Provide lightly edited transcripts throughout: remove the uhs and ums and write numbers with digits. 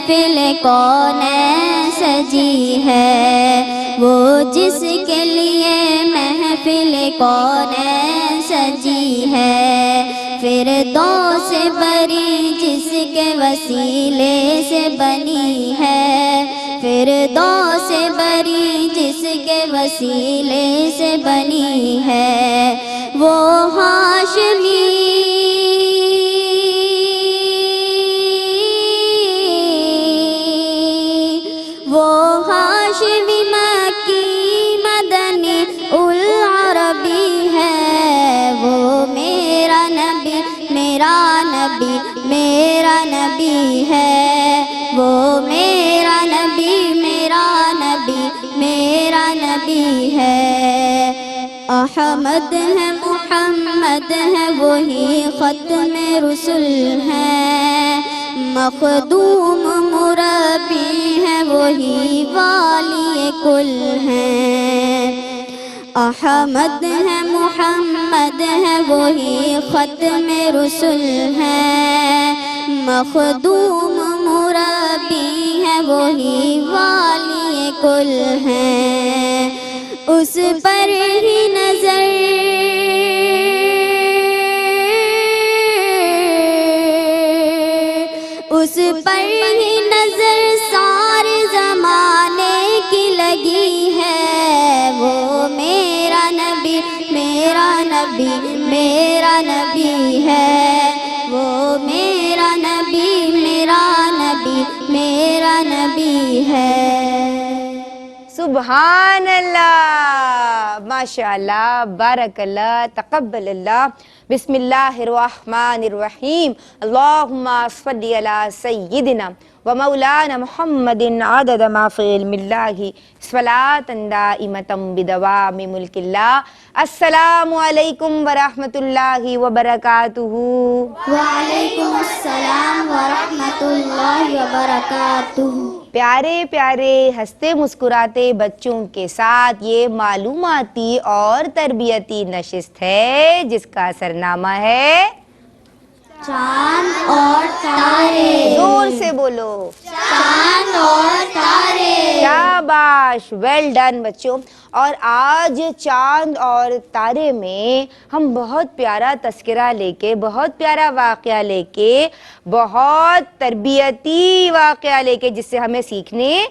محفل کونین سجی ہے، وہ جس کے لیے محفل کونین سجی ہے، فردوس بری جس کے وسیلے سے بنی ہے، فردوس بری جس کے وسیلے سے بنی ہے، وہ ہاشمی مکی مدنی العربی ہے، وہ میرا نبی میرا نبی میرا نبی ہے، وہ میرا نبی میرا نبی میرا نبی ہے، احمد ہے محمد ہے وہی ختم رسل ہے، مخدوم مربی ہے وہی والی کل ہے، احمد ہے محمد ہے وہی ختم رسل ہے، مخدوم مربی ہے وہی والی کل ہے، اس پر ہی نظر اس پر ہی نظر سارے زمانے کی لگی ہے، وہ میرا نبی میرا نبی میرا نبی ہے، وہ میرا نبی میرا نبی میرا نبی ہے۔ سبحان اللہ، ماشاء اللہ، بارک اللہ، تقبل اللہ۔ بسم اللہ الرحمن الرحیم، اللہم صلی علی سیدنا و مولانا محمد عدد ما فی علم اللہ صلاۃ دائمۃ بدوام ملک اللہ۔ السلام علیکم ورحمۃ اللہ وبرکاتہ۔ وعلیکم السلام ورحمۃ اللہ وبرکاتہ۔ پیارے پیارے ہنستے مسکراتے بچوں کے ساتھ یہ معلوماتی اور تربیتی نشست ہے جس کا سرنامہ ہے چاند اور تارے۔ زور سے بولو، چاند اور تارے۔ شاباش، ویل ڈن بچوں۔ اور آج چاند اور تارے میں ہم بہت پیارا تذکرہ لے کے، بہت پیارا واقعہ لے کے، بہت تربیتی واقعہ لے کے، جس سے ہمیں سیکھنے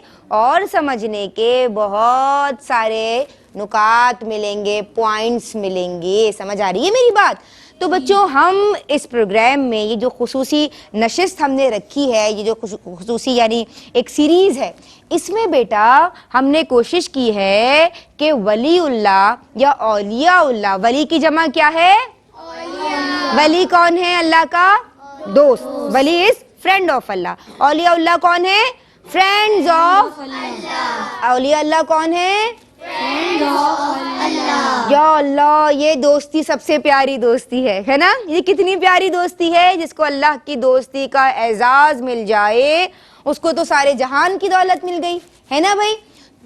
اور سمجھنے کے بہت سارے نکات ملیں گے، پوائنٹس ملیں گے۔ سمجھ آ رہی ہے میری بات؟ تو بچوں، ہم اس پروگرام میں یہ جو خصوصی نشست ہم نے رکھی ہے، یہ جو خصوصی یعنی ایک سیریز ہے، اس میں بیٹا ہم نے کوشش کی ہے کہ ولی اللہ یا اولیاء اللہ، ولی کی جمع کیا ہے؟ ولی کون ہے؟ اللہ کا دوست۔ ولی از فرینڈ آف اللہ۔ اولیاء اللہ کون ہے؟ فرینڈز آف اللہ۔ اولیاء اللہ کون ہے؟ یا اللہ، یہ دوستی سب سے پیاری دوستی ہے نا؟ یہ کتنی پیاری دوستی ہے، جس کو اللہ کی دوستی کا اعزاز مل جائے اس کو تو سارے جہان کی دولت مل گئی ہے نا بھائی؟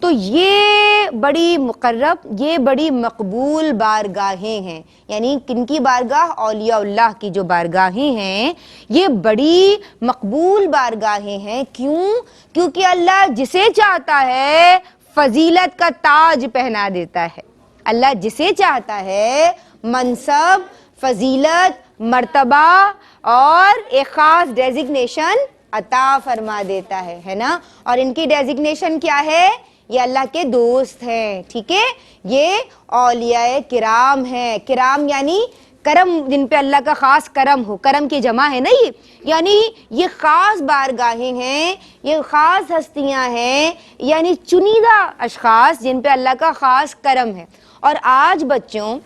تو یہ بڑی مقرب، یہ بڑی مقبول بارگاہیں ہیں، یعنی کن کی بارگاہ؟ اولیاء اللہ کی جو بارگاہیں ہیں یہ بڑی مقبول بارگاہیں ہیں۔ کیوں؟ کیونکہ اللہ جسے چاہتا ہے فضیلت کا تاج پہنا دیتا ہے۔ اللہ جسے چاہتا ہے منصب، فضیلت، مرتبہ اور ایک خاص ڈیزگنیشن عطا فرما دیتا ہے نا؟ اور ان کی ڈیزگنیشن کیا ہے؟ یہ اللہ کے دوست ہیں، ٹھیک ہے؟ یہ اولیاء کرام ہیں۔ کرام یعنی کرم، جن پہ اللہ کا خاص کرم ہو، کرم کی جمع ہے نا یہ، یعنی یہ خاص بارگاہیں ہیں، یہ خاص ہستیاں ہیں، یعنی چنیدہ اشخاص جن پہ اللہ کا خاص کرم ہے۔ اور آج بچوں،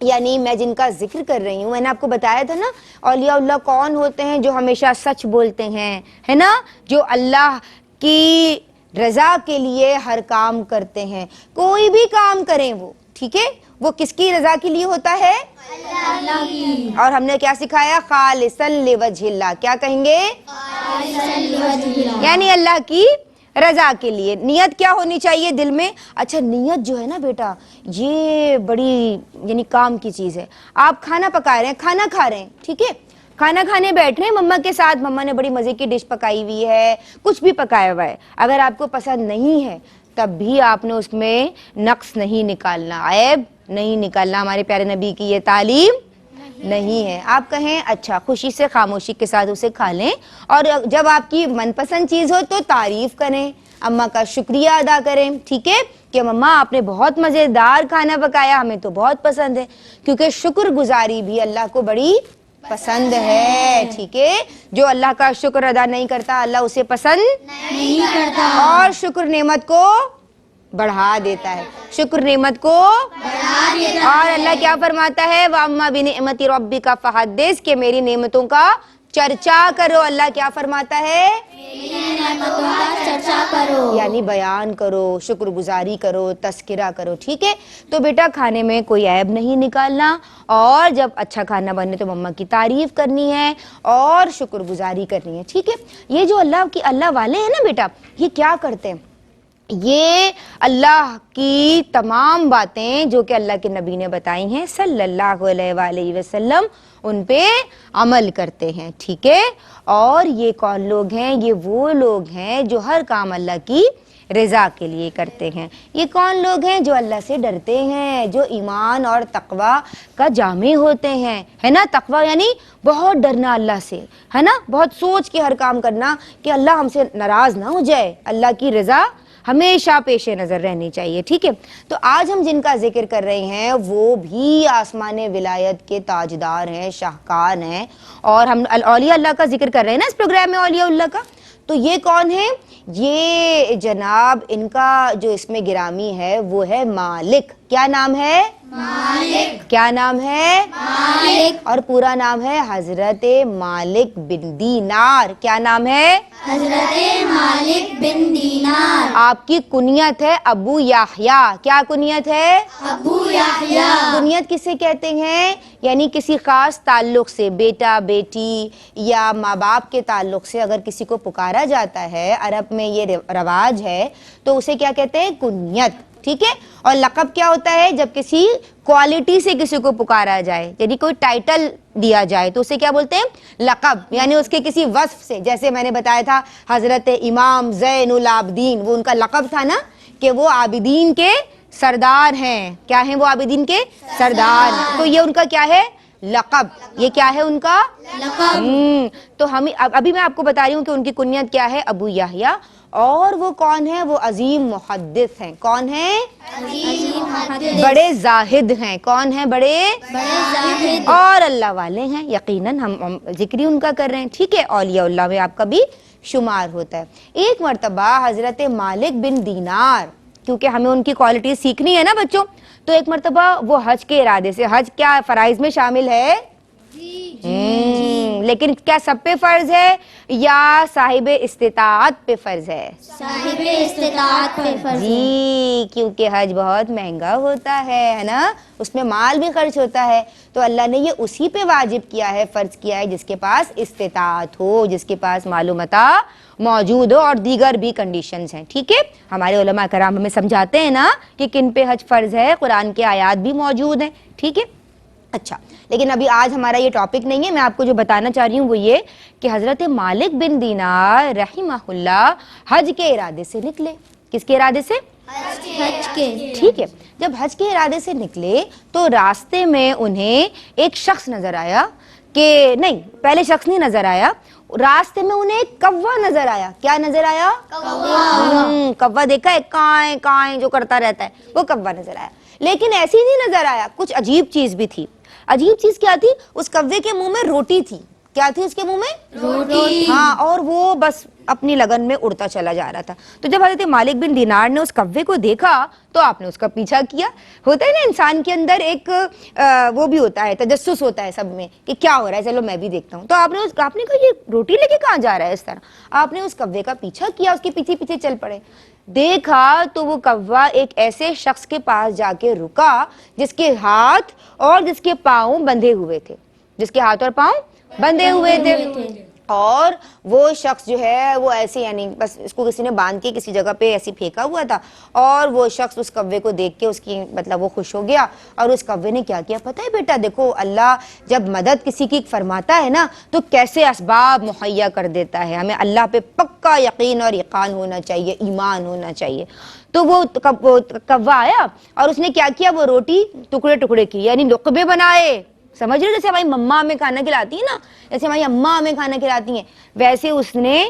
یعنی میں جن کا ذکر کر رہی ہوں، میں نے آپ کو بتایا تھا نا اولیاء اللہ کون ہوتے ہیں؟ جو ہمیشہ سچ بولتے ہیں، ہے نا؟ جو اللہ کی رضا کے لیے ہر کام کرتے ہیں، کوئی بھی کام کریں وہ، ٹھیک ہے؟ وہ کس کی رضا کے لیے ہوتا ہے؟ اللہ کی۔ اور ہم نے کیا سکھایا؟ خالصاً لوجہ اللہ۔ کیا کہیں گے؟ خالصاً لوجہ اللہ، یعنی اللہ کی رضا کے لیے۔ نیت کیا ہونی چاہیے دل میں؟ اچھا، نیت جو ہے نا بیٹا، یہ بڑی یعنی کام کی چیز ہے۔ آپ کھانا پکا رہے ہیں، کھانا کھا رہے ہیں، ٹھیک ہے؟ کھانا کھانے بیٹھ رہے ہیں مما کے ساتھ, مما نے بڑی مزے کی ڈش پکائی ہوئی ہے, کچھ بھی پکایا ہوا ہے, اگر آپ کو پسند نہیں ہے تب بھی آپ نے اس میں نقص نہیں نکالنا, عیب نہیں نکالنا. ہمارے پیارے نبی کی یہ تعلیم نہیں ہے. آپ کہیں اچھا, خوشی سے خاموشی کے ساتھ اسے کھا لیں, اور جب آپ کی من پسند چیز ہو تو تعریف کریں, اماں کا شکریہ ادا کریں, ٹھیک ہے, کہ مما آپ نے بہت مزیدار کھانا پکایا, ہمیں تو بہت پسند ہے, کیونکہ شکر گزاری بھی اللہ کو بڑی پسند ہے, ٹھیک ہے. جو اللہ کا شکر ادا نہیں کرتا اللہ اسے پسند نہیں کرتا, اور شکر نعمت کو بڑھا دیتا ہے, شکر نعمت کو بڑھا دیتا اور اللہ کیا فرماتا ہے, وَأَمَّا بِنِعْمَتِ رَبِّكَ فَحَدِّثْ, کہ میری نعمتوں کا چرچا کرو. اللہ کیا فرماتا ہے, نعمتوں کا چرچا کرو, یعنی بیان کرو, شکر گزاری کرو, تذکرہ کرو, ٹھیک ہے. تو بیٹا کھانے میں کوئی عیب نہیں نکالنا, اور جب اچھا کھانا بنے تو مما کی تعریف کرنی ہے اور شکر گزاری کرنی ہے, ٹھیک ہے. یہ جو اللہ والے ہیں نا بیٹا, یہ کیا کرتے ہیں, یہ اللہ کی تمام باتیں جو کہ اللہ کے نبی نے بتائی ہیں صلی اللہ علیہ وآلہ وسلم, ان پہ عمل کرتے ہیں, ٹھیک ہے. اور یہ کون لوگ ہیں, یہ وہ لوگ ہیں جو ہر کام اللہ کی رضا کے لیے کرتے ہیں. یہ کون لوگ ہیں, جو اللہ سے ڈرتے ہیں, جو ایمان اور تقوی کا جامع ہوتے ہیں, ہے نا. تقوی یعنی بہت ڈرنا اللہ سے, ہے نا, بہت سوچ کے ہر کام کرنا کہ اللہ ہم سے ناراض نہ ہو جائے, اللہ کی رضا ہمیشہ پیش نظر رہنی چاہیے, ٹھیک ہے. تو آج ہم جن کا ذکر کر رہے ہیں وہ بھی آسمان ولایت کے تاجدار ہیں, شاہکار ہیں, اور ہم اولیاء اللہ کا ذکر کر رہے ہیں نا اس پروگرام میں, اولیاء اللہ کا. تو یہ کون ہے, یہ جناب ان کا جو اس میں گرامی ہے وہ ہے مالک. کیا نام ہے, مالک. کیا نام ہے, مالک. اور پورا نام ہے حضرت مالک بن دینار. کیا نام ہے, حضرت مالک بن دینار. آپ کی کنیت ہے ابو یحییٰ. کیا کنیت ہے, ابو یحییٰ. کنیت کسے کہتے ہیں, یعنی کسی خاص تعلق سے, بیٹا بیٹی یا ماں باپ کے تعلق سے اگر کسی کو پکارا جاتا ہے, عرب میں یہ رواج ہے, تو اسے کیا کہتے ہیں, کنیت, ٹھیک ہے. اور لقب کیا ہوتا ہے, جب کسی کوالٹی سے کسی کو پکارا جائے, یعنی کوئی ٹائٹل دیا جائے تو اسے کیا بولتے ہیں, لقب, یعنی اس کے کسی وصف سے. جیسے میں نے بتایا تھا حضرت امام زین العابدین, وہ ان کا لقب تھا نا, کہ وہ عابدین کے سردار ہیں. کیا ہیں وہ, عابدین کے سردار ہیں, تو یہ ان کا کیا ہے, لقب. یہ کیا ہے ان کا لقب. تو ہم ابھی میں آپ کو بتا رہی ہوں کہ ان کی کنیت کیا ہے, ابو یحییٰ. اور وہ کون ہے, وہ عظیم محدث ہیں. کون ہیں, عظیم محدث. بڑے زاہد ہیں. کون ہیں, بڑے زاہد. اور اللہ والے ہیں. یقیناً ہم ذکر ہی ان کا کر رہے ہیں, ٹھیک ہے. اولیاء اللہ میں آپ کا بھی شمار ہوتا ہے. ایک مرتبہ حضرت مالک بن دینار, کیونکہ ہمیں ان کی کوالٹی سیکھنی ہے نا بچوں, تو ایک مرتبہ وہ حج کے ارادے سے, حج کیا فرائض میں شامل ہے, لیکن کیا سب پہ فرض ہے یا صاحب استطاعت پہ فرض ہے, صاحب استطاعت پہ فرض ہے. جی, کیونکہ حج بہت مہنگا ہوتا ہے نا, اس میں مال بھی خرچ ہوتا ہے. تو اللہ نے یہ اسی پہ واجب کیا ہے, فرض کیا ہے جس کے پاس استطاعت ہو, جس کے پاس معلومات موجود ہو, اور دیگر بھی کنڈیشنز ہیں, ٹھیک ہے. ہمارے علماء کرام ہمیں سمجھاتے ہیں نا کہ کن پہ حج فرض ہے, قرآن کے آیات بھی موجود ہیں, ٹھیک ہے. اچھا, لیکن ابھی آج ہمارا یہ ٹاپک نہیں ہے. میں آپ کو جو بتانا چاہ رہی ہوں وہ یہ کہ حضرت مالک بن دینار رحمہ اللہ حج کے ارادے سے نکلے. کس کے ارادے سے, حج کے. ٹھیک ہے. جب حج کے ارادے سے نکلے تو راستے میں انہیں ایک شخص نظر آیا, کہ نہیں, پہلے شخص نہیں نظر آیا, راستے میں انہیں ایک کوا نظر آیا. کیا نظر آیا, کوا دیکھا ہے, کائیں کائیں جو کرتا رہتا ہے, وہ کوا نظر آیا. لیکن ایسی نہیں نظر آیا, کچھ عجیب چیز بھی تھی. عجیب چیز کیا تھی, اس کوے کے منہ میں روٹی تھی. کیا تھی اس کے منہ میں, روٹی. ہاں, اور وہ بس اپنی لگن میں اڑتا چلا جا رہا تھا. تو جب حضرت مالک بن دینار نے اس کوے کو دیکھا تو آپ نے اس کا پیچھا کیا. ہوتا ہے نا انسان کے اندر ایک وہ بھی ہوتا ہے, تجسس ہوتا ہے سب میں کہ کیا ہو رہا ہے, چلو میں بھی دیکھتا ہوں. تو آپ نے کہا یہ روٹی لے کے کہاں جا رہا ہے, اس طرح آپ نے اس کوے کا پیچھا کیا, اس کے پیچھے پیچھے چل پڑے. دیکھا تو وہ کوا ایک ایسے شخص کے پاس جا کے رکا جس کے ہاتھ اور جس کے پاؤں بندھے ہوئے تھے, جس کے ہاتھ اور پاؤں بندھے ہوئے تھے. اور وہ شخص جو ہے وہ ایسے یعنی بس اس کو کسی نے باندھ کے کسی جگہ پہ ایسی پھینکا ہوا تھا اور وہ شخص اس کوے کو دیکھ کے اس کی مطلب وہ خوش ہو گیا اور اس کوے نے کیا کیا پتہ ہے بیٹا دیکھو اللہ جب مدد کسی کی فرماتا ہے نا تو کیسے اسباب مہیا کر دیتا ہے. ہمیں اللہ پہ پکا یقین اور یقین ہونا چاہیے, ایمان ہونا چاہیے. تو وہ کوا آیا اور اس نے کیا کیا, وہ روٹی ٹکڑے ٹکڑے کی یعنی لقمے بنائے. سمجھ رہے جیسے ہماری مما ہمیں کھانا کھلاتی ہیں نا, جیسے ہماری اماں ہمیں کھانا کھلاتی ہیں, ویسے اس نے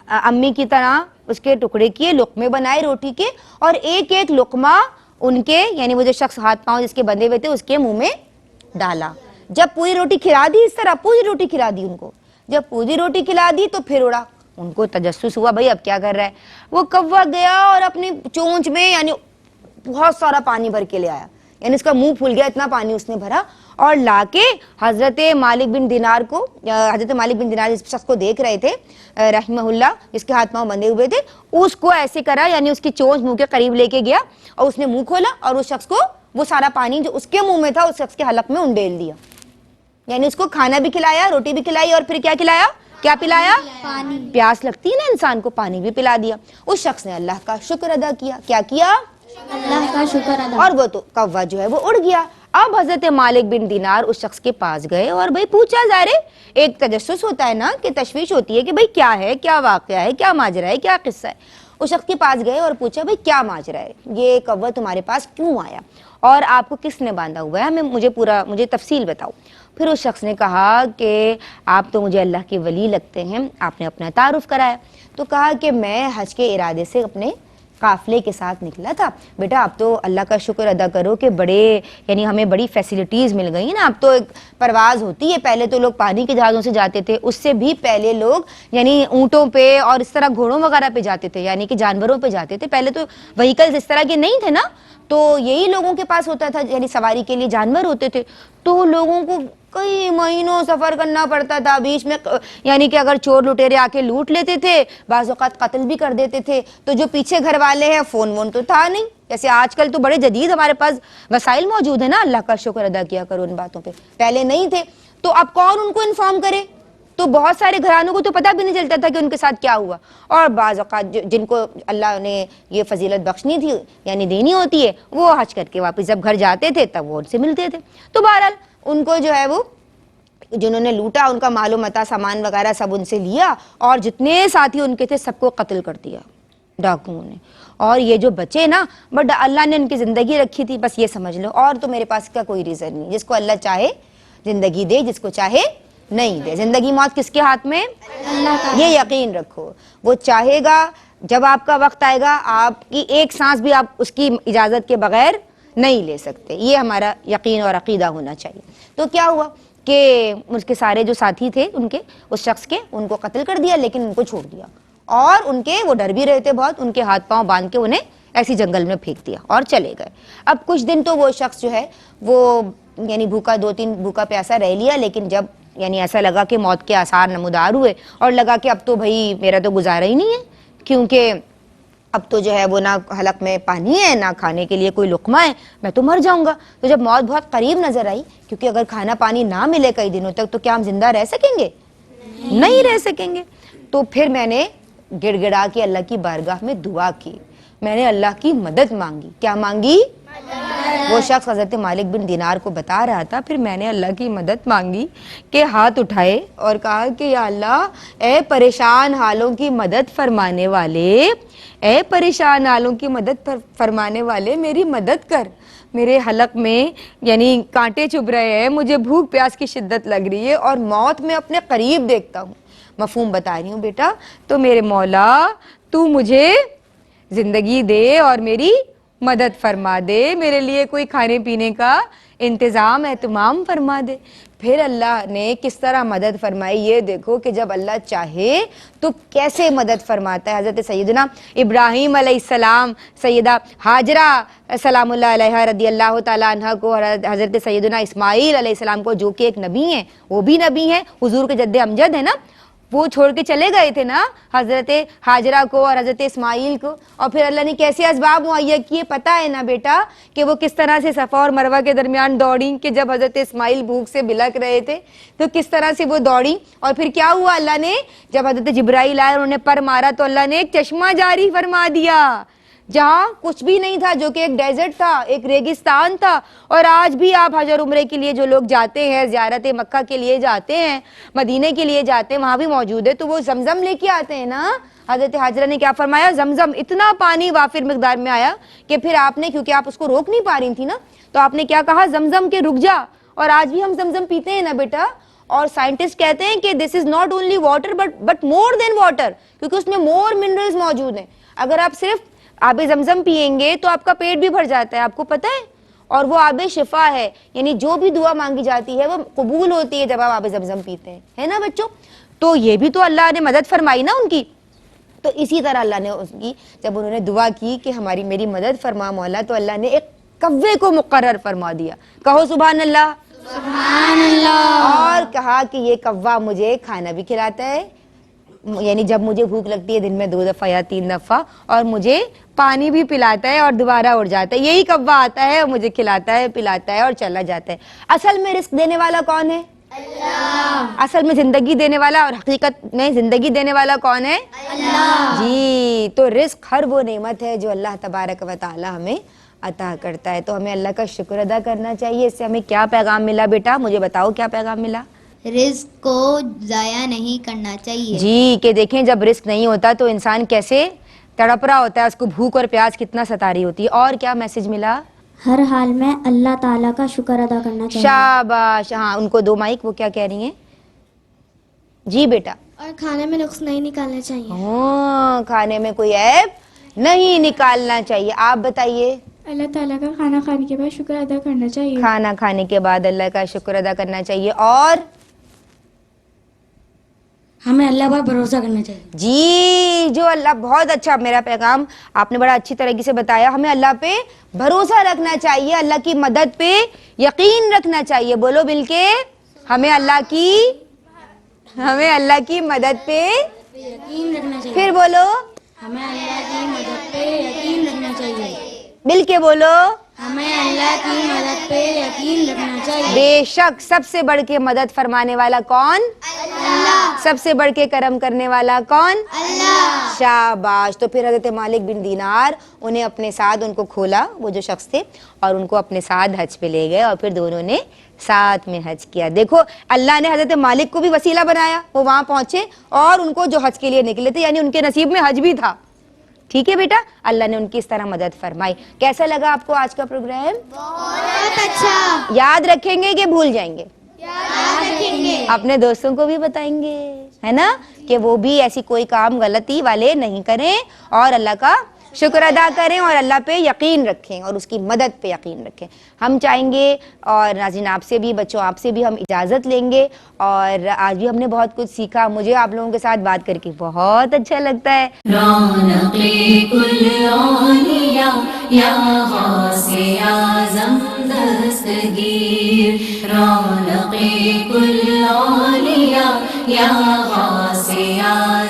امی کی طرح اس کے ٹکڑے کیے, لقمے بنائے روٹی کے اور ایک ایک لقمہ ان کے یعنی وہ جو شخص ہاتھ پاؤں جس کے بندھے ہوئے تھے اس کے منہ میں ڈالا. جب پوری روٹی کھلا دی, اس طرح پوری روٹی کھلا دی ان کو, جب پوری روٹی کھلا دی تو پھر اڑا. ان کو تجسس ہوا بھائی اب کیا کر رہا ہے. وہ کوا گیا اور اپنی چونچ میں یعنی بہت سارا پانی بھر کے لے آیا, یعنی اس کا منہ پھول گیا, اتنا پانی اس نے بھرا اور لا کے حضرت مالک بن دینار کو, حضرت مالک بن دینار جس شخص کو دیکھ رہے تھے رحمہ اللہ, جس کے ہاتھ پاؤں بندھے ہوئے تھے, اس کو ایسے کرا یعنی اس کی چونچ منہ کے قریب لے کے گیا اور اس نے منہ کھولا اور اس شخص کو وہ سارا پانی جو اس کے منہ میں تھا اس شخص کے حلق میں انڈیل دیا. یعنی اس کو کھانا بھی کھلایا, روٹی بھی کھلائی اور پھر کیا کھلایا, کیا پلایا, پانی. پیاس لگتی ہے نا انسان کو, پانی بھی پلا دیا. اس شخص نے اللہ کا شکر ادا کیا. کیا کیا, اللہ کا شکر ادا. اور وہ تو کوا جو ہے وہ اڑ گیا. اب حضرت مالک بن دینار اس شخص کے پاس گئے اور بھائی پوچھا, ظاہر ایک تجسس ہوتا ہے نا کہ تشویش ہوتی ہے کہ بھئی کیا ہے, کیا واقعہ ہے, کیا ماجرا ہے, کیا قصہ ہے. اس شخص کے پاس گئے اور پوچھا بھئی کیا ماجرا ہے, یہ کوا تمہارے پاس کیوں آیا اور آپ کو کس نے باندھا ہوا ہے, مجھے تفصیل بتاؤ. پھر اس شخص نے کہا کہ آپ تو مجھے اللہ کے ولی لگتے ہیں, آپ نے اپنا تعارف کرایا. تو کہا کہ میں حج کے ارادے سے اپنے قافلے کے ساتھ نکلا تھا. بیٹا اب تو اللہ کا شکر ادا کرو کہ بڑے یعنی ہمیں بڑی فیسلٹیز مل گئی نا, اب تو ایک پرواز ہوتی ہے. پہلے تو لوگ پانی کے جہازوں سے جاتے تھے, اس سے بھی پہلے لوگ یعنی اونٹوں پہ اور اس طرح گھوڑوں وغیرہ پہ جاتے تھے, یعنی کہ جانوروں پہ جاتے تھے. پہلے تو وہیکلز اس طرح کے نہیں تھے نا, تو یہی لوگوں کے پاس ہوتا تھا, یعنی سواری کے لیے جانور ہوتے تھے. تو لوگوں کو کئی مہینوں سفر کرنا پڑتا تھا بیچ میں, یعنی کہ اگر چور لٹیرے آ کے لوٹ لیتے تھے, بعض اوقات قتل بھی کر دیتے تھے. تو جو پیچھے گھر والے ہیں فون وون تو تھا نہیں, جیسے آج کل تو بڑے جدید ہمارے پاس وسائل موجود ہیں نا, اللہ کا شکر ادا کیا کرو ان باتوں پہ, پہلے نہیں تھے. تو اب کون ان کو انفارم کرے, تو بہت سارے گھرانوں کو تو پتہ بھی نہیں چلتا تھا کہ ان کے ساتھ کیا ہوا. اور بعض اوقات جن کو اللہ نے یہ فضیلت بخشنی تھی یعنی دینی ہوتی ہے, وہ حج کر کے واپس جب گھر جاتے تھے تب وہ ان سے ملتے تھے. تو بہرحال ان کو جو ہے وہ جنہوں نے لوٹا ان کا مال و متاع سامان وغیرہ سب ان سے لیا اور جتنے ساتھی ان کے تھے سب کو قتل کر دیا ڈاکوؤں نے. اور یہ جو بچے نا, بٹ اللہ نے ان کی زندگی رکھی تھی, بس یہ سمجھ لو. اور تو میرے پاس کا کوئی ریزن نہیں, جس کو اللہ چاہے زندگی دے, جس کو چاہے نہیں دے. زندگی موت کس کے ہاتھ میں, اللہ کا. یہ یقین رکھو. وہ چاہے گا, جب آپ کا وقت آئے گا آپ کی ایک سانس بھی آپ اس کی اجازت کے بغیر نہیں لے سکتے. یہ ہمارا یقین اور عقیدہ ہونا چاہیے. تو کیا ہوا کہ اس کے سارے جو ساتھی تھے ان کے, اس شخص کے, ان کو قتل کر دیا, لیکن ان کو چھوڑ دیا. اور ان کے وہ ڈر بھی رہے تھے بہت, ان کے ہاتھ پاؤں باندھ کے انہیں ایسی جنگل میں پھینک دیا اور چلے گئے. اب کچھ دن تو وہ شخص جو ہے وہ یعنی بھوکا, 2-3 بھوکا پیاسا رہ لیا, لیکن جب یعنی ایسا لگا کہ موت کے آثار نمودار ہوئے اور لگا کہ اب تو بھئی میرا تو گزارا ہی نہیں ہے, کیونکہ اب تو جو ہے وہ نہ حلق میں پانی ہے نہ کھانے کے لیے کوئی لقمہ ہے, میں تو مر جاؤں گا. تو جب موت بہت قریب نظر آئی, کیونکہ اگر کھانا پانی نہ ملے کئی دنوں تک تو کیا ہم زندہ رہ سکیں گے, نہیں رہ سکیں گے. تو پھر میں نے گڑ گڑا کے اللہ کی بارگاہ میں دعا کی, میں نے اللہ کی مدد مانگی. کیا مانگی, وہ شخص حضرت مالک بن دینار کو بتا رہا تھا, پھر میں نے اللہ کی مدد مانگی کہ ہاتھ اٹھائے اور کہا کہ یا اللہ, اے پریشان حالوں کی مدد فرمانے والے, اے پریشان حالوں کی مدد فرمانے والے, میری مدد کر. میرے حلق میں یعنی کانٹے چبھ رہے ہیں, مجھے بھوک پیاس کی شدت لگ رہی ہے اور موت میں اپنے قریب دیکھتا ہوں. مفہوم بتا رہی ہوں بیٹا. تو میرے مولا تو مجھے زندگی دے اور میری مدد فرما دے, میرے لیے کوئی کھانے پینے کا انتظام اہتمام فرما دے. پھر اللہ نے کس طرح مدد فرمائی یہ دیکھو کہ جب اللہ چاہے تو کیسے مدد فرماتا ہے. حضرت سیدنا ابراہیم علیہ السلام, سیدہ ہاجرہ سلام اللہ علیہ رضی اللہ تعالیٰ عنہ کو, حضرت سیدنا اسماعیل علیہ السلام کو جو کہ ایک نبی ہیں, وہ بھی نبی ہیں, حضور کے جد امجد ہے نا, وہ چھوڑ کے چلے گئے تھے نا حضرت ہاجرہ کو اور حضرت اسماعیل کو, اور پھر اللہ نے کیسے اسباب مہیا کیے پتہ ہے نا بیٹا, کہ وہ کس طرح سے صفا اور مروہ کے درمیان دوڑیں, کہ جب حضرت اسماعیل بھوک سے بلک رہے تھے تو کس طرح سے وہ دوڑیں, اور پھر کیا ہوا, اللہ نے جب حضرت جبرائیل آئے انہوں نے پر مارا تو اللہ نے ایک چشمہ جاری فرما دیا جہاں کچھ بھی نہیں تھا, جو کہ ایک ڈیزرٹ تھا, ایک ریگستان تھا. اور آج بھی آپ حج اور عمرے کے لیے جو لوگ جاتے ہیں, زیارت مکہ کے لیے جاتے ہیں, مدینے کے لیے جاتے ہیں, وہاں بھی موجود ہے, تو وہ زمزم لے کے آتے ہیں نا. حضرت حاجرہ نے کیا فرمایا, زمزم اتنا پانی وافر مقدار میں آیا کہ پھر آپ نے, کیونکہ آپ اس کو روک نہیں پا رہی تھی نا, تو آپ نے کیا کہا, زمزم کے رک جا. اور آج بھی ہم زمزم پیتے ہیں نا بیٹا, اور سائنٹسٹ کہتے ہیں کہ this is not only water but more than water, کیونکہ اس میں مور منرلز موجود ہیں. اگر آپ صرف آب زمزم پیئیں گے تو آپ کا پیٹ بھی بھر جاتا ہے, آپ کو پتہ ہے, اور وہ آب شفا ہے, یعنی جو بھی دعا مانگی جاتی ہے وہ قبول ہوتی ہے جب آپ آب زمزم پیتے ہیں, ہے نا بچوں. تو یہ بھی تو اللہ نے مدد فرمائی نا ان کی. تو اسی طرح اللہ نے اس کی, جب انہوں نے دعا کی کہ ہماری میری مدد فرما مولا, تو اللہ نے ایک کوے کو مقرر فرما دیا. کہو سبحان اللہ. سبحان اللہ. اور کہا کہ یہ کوا مجھے کھانا بھی کھلاتا ہے, یعنی جب مجھے بھوک لگتی ہے دن میں 2 دفعہ یا 3 دفعہ, اور مجھے پانی بھی پلاتا ہے اور دوبارہ اڑ جاتا ہے. یہی کوا آتا ہے اور مجھے کھلاتا ہے, پلاتا ہے اور چلا جاتا ہے. اصل میں رزق دینے والا کون ہے؟ اللہ. اصل میں زندگی دینے والا اور حقیقت میں زندگی دینے والا کون ہے؟ اللہ. جی, تو رزق ہر وہ نعمت ہے جو اللہ تبارک و تعالی ہمیں عطا کرتا ہے. تو ہمیں اللہ کا شکر ادا کرنا چاہیے. اس سے ہمیں کیا پیغام ملا بیٹا, مجھے بتاؤ کیا پیغام ملا؟ رزق کو ضائع نہیں کرنا چاہیے. جی, کہ دیکھیں جب رزق نہیں ہوتا تو انسان کیسے تڑپ رہا ہوتا ہے, اس کو بھوک اور پیاس کتنا ستا رہی ہوتی ہے. اور کیا میسج ملا؟ ہر حال میں اللہ تعالیٰ کا شکر ادا کرنا چاہیے. شاباش. ہاں, ان کو دو مائک, وہ کیا کہہ رہی ہیں؟ جی بیٹا. اور کھانے میں نقص نہیں نکالنا چاہیے. ہاں, کھانے میں کوئی عیب نہیں نکالنا چاہیے. آپ بتائیے. اللہ تعالیٰ کا کھانا کھانے کے بعد شکر ادا کرنا چاہیے. کھانا کھانے کے بعد اللہ کا شکر ادا کرنا چاہیے. اور ہمیں اللہ پر بھروسہ کرنا چاہیے. جی, جو اللہ, بہت اچھا میرا پیغام آپ نے بڑا اچھی طریقے سے بتایا. ہمیں اللہ پہ بھروسہ رکھنا چاہیے, اللہ کی مدد پہ یقین رکھنا چاہیے. بولو مل کے, ہمیں اللہ کی مدد پہ یقین رکھنا چاہیے. پھر بولو, ہمیں اللہ کی مدد پہ یقین رکھنا چاہیے. مل کے بولو, ہمیں اللہ کی مدد پہ یقین رکھنا چاہیے. بے شک سب سے بڑھ کے مدد فرمانے والا کون؟ اللہ. سب سے بڑھ کے کرم کرنے والا کون؟ اللہ. شاباش. تو پھر حضرت مالک بن دینار انہیں اپنے ساتھ, ان کو کھولا وہ جو شخص تھے, اور ان کو اپنے ساتھ حج پہ لے گئے, اور پھر دونوں نے ساتھ میں حج کیا. دیکھو اللہ نے حضرت مالک کو بھی وسیلہ بنایا, وہ وہاں پہنچے اور ان کو جو حج کے لیے نکلے تھے, یعنی ان کے نصیب میں حج بھی تھا. ٹھیک ہے بیٹا, اللہ نے ان کی اس طرح مدد فرمائی. کیسا لگا آپ کو آج کا پروگرام؟ بہت اچھا. یاد رکھیں گے کہ بھول جائیں گے؟ یاد رکھیں گے. اپنے دوستوں کو بھی بتائیں گے, ہے نا, کہ وہ بھی ایسی کوئی کام غلطی والے نہیں کریں, اور اللہ کا شکر ادا کریں, اور اللہ پہ یقین رکھیں, اور اس کی مدد پہ یقین رکھیں. ہم چاہیں گے, اور ناظرین آپ سے بھی, بچوں آپ سے بھی ہم اجازت لیں گے. اور آج بھی ہم نے بہت کچھ سیکھا. مجھے آپ لوگوں کے ساتھ بات کر کے بہت اچھا لگتا ہے. رونق کل اولیاء یا غوث اعظم دستگیر, رونق کل اولیاء یا غوث اعظم